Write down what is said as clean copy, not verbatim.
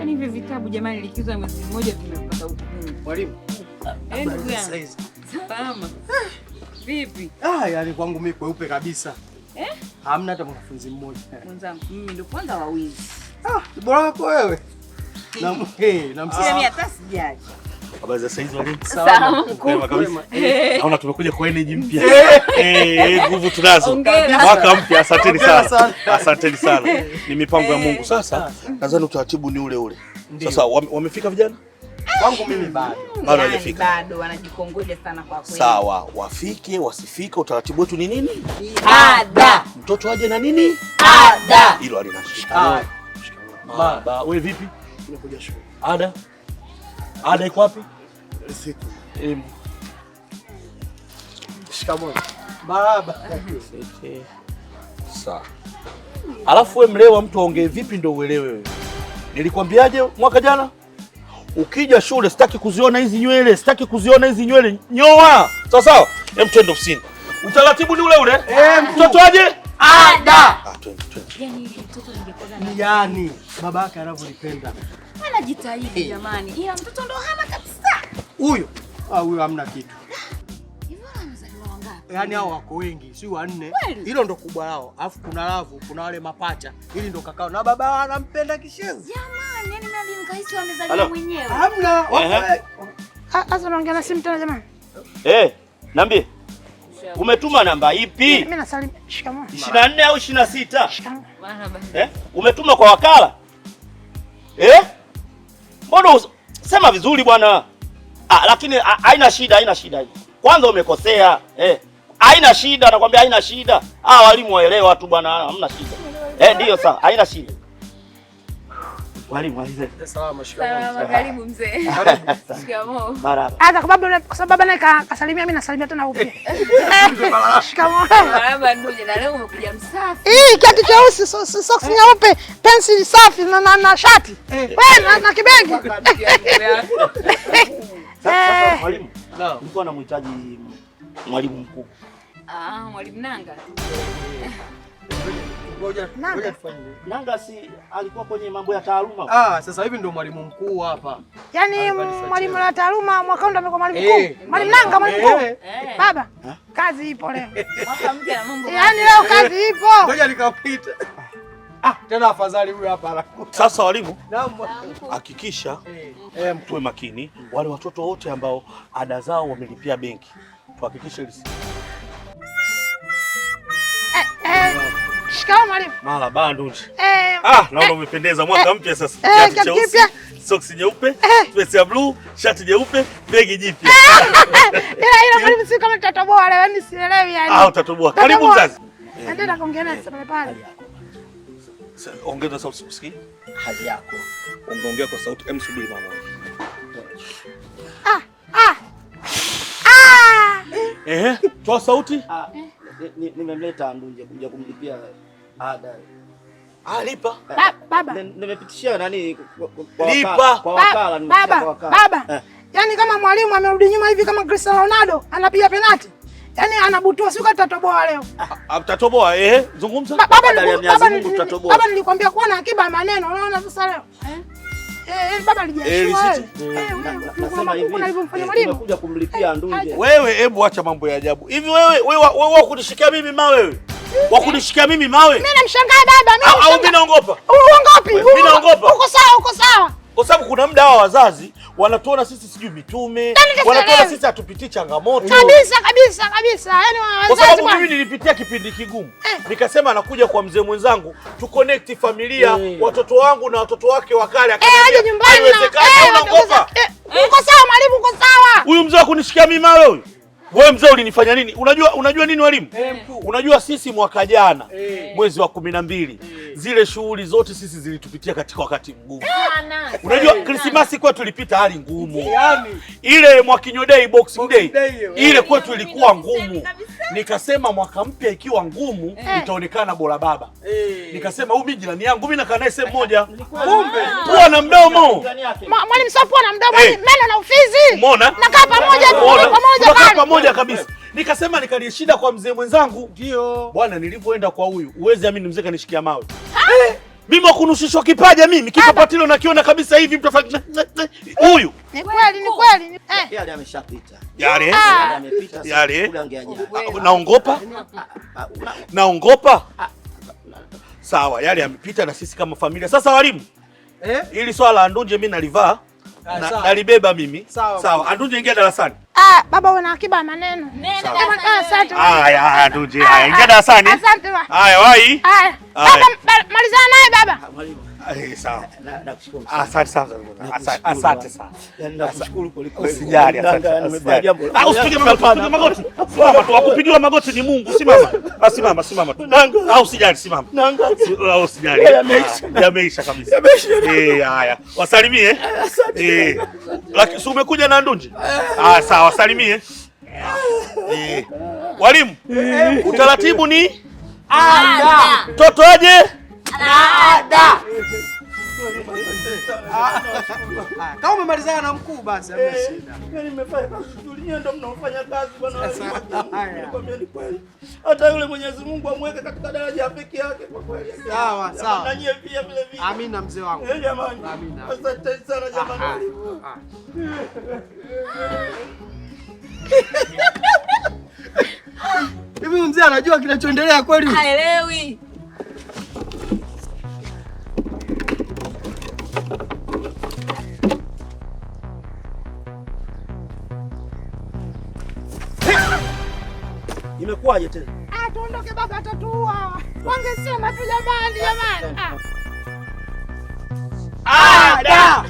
Yaani hivi vitabu jamani, likizo ya mwezi mmoja tumepata huko. Mwalimu. Ndugu yangu. Salama. Vipi? Yaani kwangu mimi kweupe kabisa. Hamna hata mwanafunzi mmoja. Mwenzangu, mimi ndio kwanza wawizi. Bora wako wewe. Na mimi hata sijaji. Habari za saizi walimu? Salama kabisa. Naona tumekuja kwa energy mpya. Nguvu tunazo. Mwaka mpya, asanteni sana. Asanteni sana. Ni mipango ya Mungu. Sasa nadhani utaratibu ni ule ule. Sasa wamefika vijana? Kwangu mimi bado. Bado hajafika. Bado wanajikongoja sana kwa kweli. Sawa, wafike, wasifike, utaratibu wetu ni nini? Ada. Mtoto aje na nini? Ada. Hilo halina shida. Baba, wewe vipi? Nimekuja shule. Ada? Ada iko wapi? Siku. Shikamoo. Baba. Sawa. Alafu wewe mlewa mtu aongee vipi ndio uelewe wewe? Nilikwambiaje mwaka jana? Ukija shule sitaki kuziona hizi nywele, sitaki kuziona hizi nywele. Nyoa. Sawa sawa? Twende ofisini. Utaratibu ni ule ule? Mtoto aje? Ada. Twende. Yaani mtoto ningekuwa Yaani babake anavyolipenda. anajitahidi jamani. Ila mtoto ndo hana kabisa. Huyo hamna kitu. Hivyo anazaliwa wangapi? Yaani hao wako wengi, si 4. Hilo ndo kubwa lao. Alafu kuna Lavu, kuna wale mapacha. Hili ndo kakao. Na baba anampenda kishenzi. Jamani, yani mimi nikahisi wamezaliwa mwenyewe. Hamna. Sasa unaongea na simu tena jamani? Niambie. Umetuma namba ipi? Mimi nasalimia. Shikamoo. 24 au 26? Shikamoo. Umetuma kwa wakala? Mbona sema vizuri bwana. Lakini haina shida. Kwanza umekosea. Haina shida, nakwambia haina shida. Walimu waelewa tu bwana, hamna shida. Ndio sawa, haina shida. Walimu walize. Salama, shikamoo. Salama, karibu mzee. Shikamoo. Marhaba. Hata kwa sababu baba naye kasalimia, mimi nasalimia tena upya. Shikamoo. Marhaba ndugu, na leo umekuja msafi. Kiatu cheusi, socks nyeupe, pencil safi na shati. Wewe na kibegi. Sasa mwalimu, nilikuwa namhitaji mwalimu mkuu. Mwalimu Nanga. Ngoja tufanye. Nanga si alikuwa kwenye mambo ya taaluma. Sasa hivi ndo mwalimu mkuu hapa. Yaani mwalimu wa taaluma mwaka huu ndo amekuwa mwalimu mkuu. Mwalimu Nanga mwalimu mkuu. Baba, kazi ipo leo. Mwaka mpya na mambo. Yaani leo kazi ipo. Ngoja nikapita. Tena afadhali huyu hapa anakuta. Sasa walimu, Naam. hakikisha mtuwe makini. Wale watoto wote ambao ada zao wamelipia benki, tuhakikishe hili. Shikamoo mwalimu. Mara bando. Naona umependeza, mwaka mpya sasa. Kiatu cheusi, socks nyeupe, vest ya blue, shati nyeupe, begi jipya. Ila mwalimu si kama tutatoboa leo, yani sielewi yani. Utatoboa. Karibu mzazi. Nenda kaongea naye pale pale. Ongeza sauti usikii. Hali yako. Ungeongea kwa sauti, msubiri mama. Toa sauti. Nimemleta Ndunje kuja kumlipia ada. Lipa. Baba. Nimepitishia nani lipa kwa wakala. Baba. Yaani kama mwalimu amerudi nyuma hivi kama Cristiano Ronaldo anapiga penalti. Yaani anabutua, sio tutatoboa leo. Utatoboa zungumza. Baba nilikwambia kuwa na akiba ya maneno. Unaona sasa leo? Baba alijashua. Nasema hivi. Nimekuja kumlipia Ndunje. Wewe hebu acha mambo ya ajabu. Hivi wewe kunishikia mimi mawe wewe? Wakunishikia mimi mawe? Mimi namshangaa baba, au mimi naongopa? Uongopi? Mimi naongopa. Uko sawa. Kwa sababu kuna muda hawa wazazi wanatuona sisi sijui mitume, wanatuona sisi hatupitii changamoto. Kabisa. Yaani kwa sababu mimi nilipitia kipindi kigumu. Nikasema nakuja kwa mzee mwenzangu tu connect familia, watoto wangu na watoto wake wakale. Aje nyumbani. Haiwezekani, unaongopa. Uko sawa mwalimu, uko sawa. Huyu mzee akunishikia mimi mawe huyu. Wewe mzee ulinifanya nini? Unajua nini walimu? Unajua sisi mwaka jana mwezi wa 12 zile shughuli zote sisi zilitupitia katika wakati mgumu. Unajua Krismasi kwetu tulipita hali ngumu. Yaani ile Mwakinyo Day, Boxing Day ile kwetu ilikuwa ngumu. Nikasema mwaka mpya ikiwa ngumu itaonekana bora baba. Nikasema huyu jirani yangu mimi nakaa naye sehemu moja. Kumbe huwa na mdomo. Mwalimu sio na mdomo, meno na ufizi. Umeona? Nakaa pamoja pamoja kabisa. Nikasema nikalie shida kwa mzee mwenzangu. Ndio. Bwana nilipoenda kwa huyu, uwezi amini mzee kanishikia mawe. Mimi wakunushishwa kipaja mimi. Kipapatilo nakiona kabisa hivi mtu afanye huyu. Ni kweli. Yale ameshapita. Yale amepita. Yale. Naongopa. Naongopa. Sawa, yale yamepita na sisi kama familia. Sasa walimu. Ili swala la Andunje mimi nalivaa. Nalibeba mimi. Sawa. Andunje ingia darasani. Baba una akiba ya maneno. Asante. Haya, Andunje. Haya, ingia darasani. Asante baba. Haya, wai. Baba, malizana naye baba. Sawa. Nakushukuru. Asante sana. Asante sana. Nakushukuru kweli. Usijali, Nimefanya jambo. Usipige magoti. Simama tu, akupigiwa magoti ni Mungu. Simama. Simama tu. Usijali, simama. Usijali. Yameisha kabisa. Haya. Wasalimie. Lakini umekuja na Andunje? Sawa, wasalimie. Walimu, utaratibu ni ada. Mtoto aje? Ada. Kama umemalizana na mkuu basi hamna shida. Mimi nimefanya kazi nzuri, nyinyi ndio mnaofanya kazi bwana. Nikwambia ni kweli. Hata yule Mwenyezi Mungu amweke katika daraja ya pekee yake kwa kweli. Sawa. Na nyinyi pia vile vile. Amina mzee wangu. Jamani. Amina. Asante sana jamani. Hivi mzee anajua kinachoendelea kweli? Haelewi. Imekuwaje tena? Tuondoke baba, atatuua. Wangesema tu jamani. Ada.